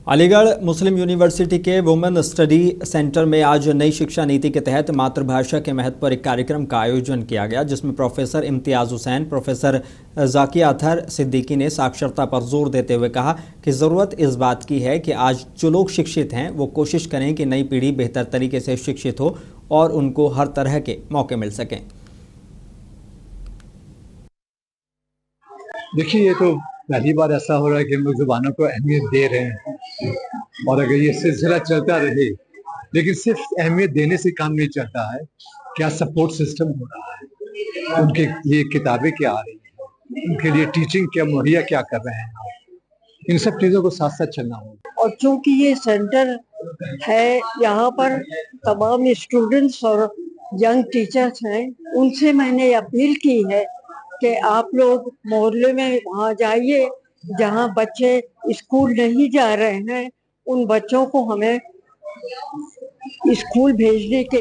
अलीगढ़ मुस्लिम university के women study centre में आज नई शिक्षा नीति के तहत मातृभाषा के महत्व पर एक कार्यक्रम का आयोजन किया गया, जिसमें प्रोफेसर इम्तियाज हुसैन, प्रोफेसर जाकिया अतहर सिद्दीकी ने साक्षरता पर जोर देते हुए कहा कि ज़रूरत इस बात की है कि आज जो लोग शिक्षित हैं वो कोशिश करें कि नई पीढ़ी बेहतर तरीके से शिक्षित हो और उनको हर तरह के मौके मिल सकें। देखिए, ये तो पहली बार ऐसा हो रहा है कि हम लोग ज़ुबानों को अहमियत दे रहे हैं और अगर ये सिलसिला चलता रहे, लेकिन सिर्फ अहमियत देने से काम नहीं चलता है। क्या सपोर्ट सिस्टम हो रहा है, उनके लिए किताबें क्या आ रही हैं, उनके लिए टीचिंग क्या मुहैया क्या कर रहे हैं, इन सब चीज़ों को साथ साथ चलना होगा। और चूंकि ये सेंटर है, यहाँ पर तमाम स्टूडेंट्स और यंग टीचर्स हैं, उनसे मैंने अपील की है कि आप लोग मोहल्ले में वहाँ जाइए जहाँ बच्चे स्कूल नहीं जा रहे हैं, उन बच्चों को हमें स्कूल भेजने के